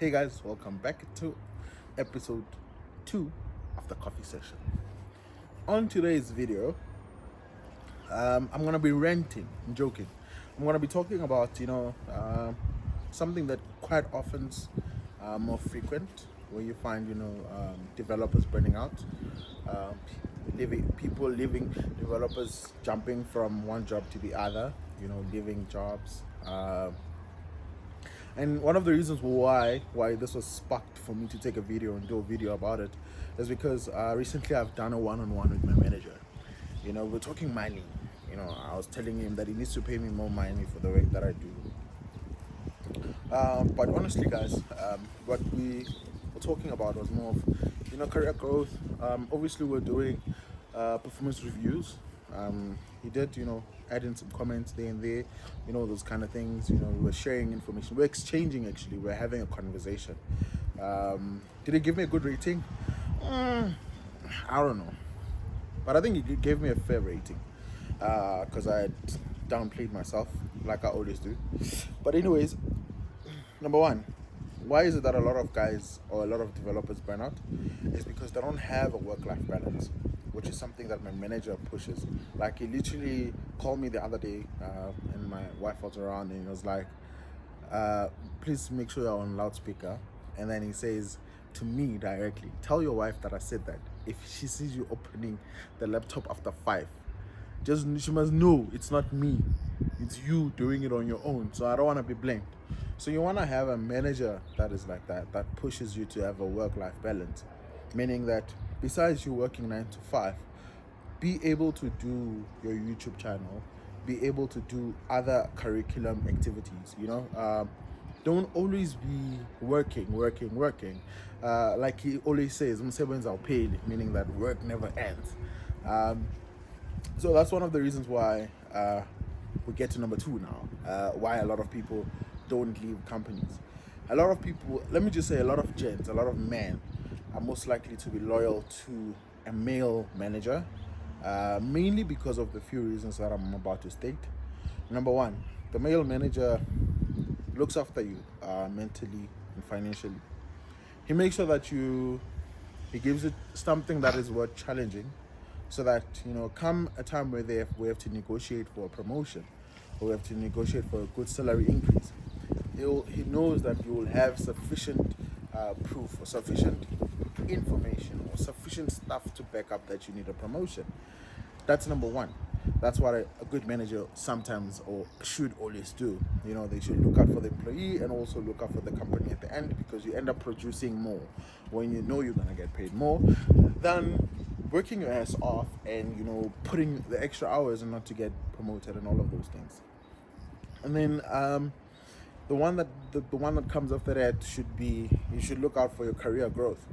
Hey guys, welcome back to episode 2 of the coffee session. On today's video, I'm gonna be ranting, I'm joking. I'm gonna be talking about, something that quite often's more frequent, where you find, developers burning out, uh, people leaving, developers jumping from one job to the other, leaving jobs. And one of the reasons why this was sparked for me to take a video and do a video about it is because recently I've done a one-on-one with my manager. We're talking money. I was telling him that he needs to pay me more money for the work that I do. But honestly, guys, what we were talking about was more of, career growth. Obviously, we're doing performance reviews. He did, add in some comments there and there, those kind of things. We're sharing information. We're exchanging, actually. We're having a conversation. Did he give me a good rating? I don't know. But I think he gave me a fair rating because I had downplayed myself like I always do. But anyways, number one, why is it that a lot of guys or a lot of developers burn out? It's because they don't have a work-life balance, which is something that my manager pushes. Like, he literally called me the other day and my wife was around, and he was like, please make sure you're on loudspeaker. And then he says to me directly, tell your wife that I said that if she sees you opening the laptop after 5, she must know it's not me, it's you doing it on your own. So I don't want to be blamed. So you want to have a manager that is like that pushes you to have a work-life balance, meaning that besides you working 9 to 5, be able to do your YouTube channel, be able to do other curriculum activities. Don't always be working. Like he always says, "Umsebenzi awupheli," meaning that work never ends. So that's one of the reasons why we get to number 2 now. Why a lot of people don't leave companies. A lot of people, let me just say, a lot of gents, a lot of men are most likely to be loyal to a male manager, mainly because of the few reasons that I'm about to state. Number one, the male manager looks after you mentally and financially. He makes sure that he gives it something that is worth challenging, so that come a time where we have to negotiate for a promotion, or we have to negotiate for a good salary increase, he knows that you will have sufficient proof or sufficient information or sufficient stuff to back up that you need a promotion. That's number one. That's what a good manager sometimes or should always do. They should look out for the employee and also look out for the company at the end, because you end up producing more when you know you're going to get paid more than working your ass off and putting the extra hours and not to get promoted and all of those things. And then the one that comes after that should be, you should look out for your career growth.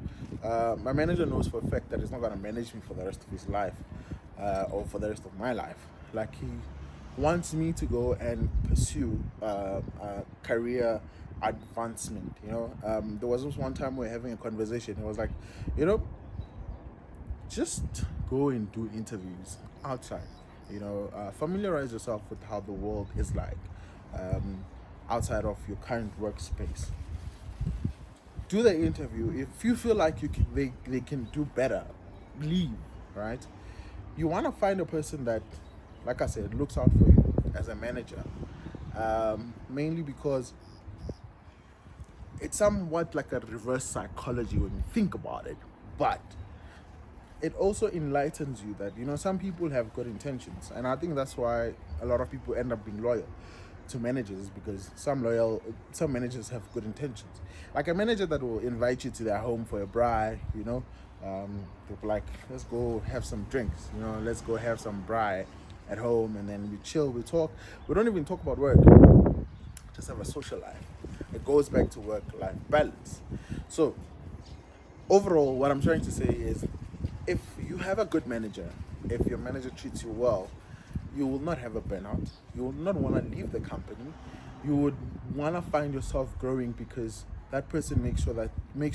My manager knows for a fact that he's not going to manage me for the rest of his life or for the rest of my life. Like, he wants me to go and pursue career advancement. There was this one time we were having a conversation. It was like, just go and do interviews outside. Familiarize yourself with how the world is like outside of your current workspace. Do the interview. If you feel like they can do better, leave. Right? You want to find a person that, like I said, looks out for you as a manager, mainly because it's somewhat like a reverse psychology when you think about it, but it also enlightens you that some people have good intentions, and I think that's why a lot of people end up being loyal to managers, because some managers have good intentions. Like a manager that will invite you to their home for a braai, they'll be like, let's go have some drinks, let's go have some braai at home, and then we chill, we talk. We don't even talk about work, just have a social life. It goes back to work-life balance. So overall, what I'm trying to say is, if you have a good manager, if your manager treats you well, you will not have a burnout. You will not want to leave the company. You would want to find yourself growing, because that person makes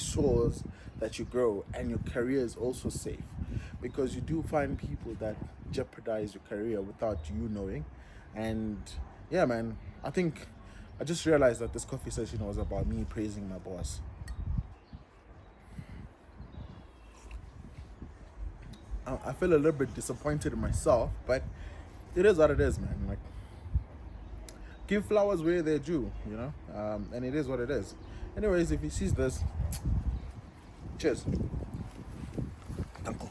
sure that you grow and your career is also safe. Because you do find people that jeopardize your career without you knowing. And yeah, man, I think I just realized that this coffee session was about me praising my boss. I feel a little bit disappointed in myself, but it is what it is, man. Like, give flowers where they're due, you know, and it is what it is. Anyways, if he sees this, cheers.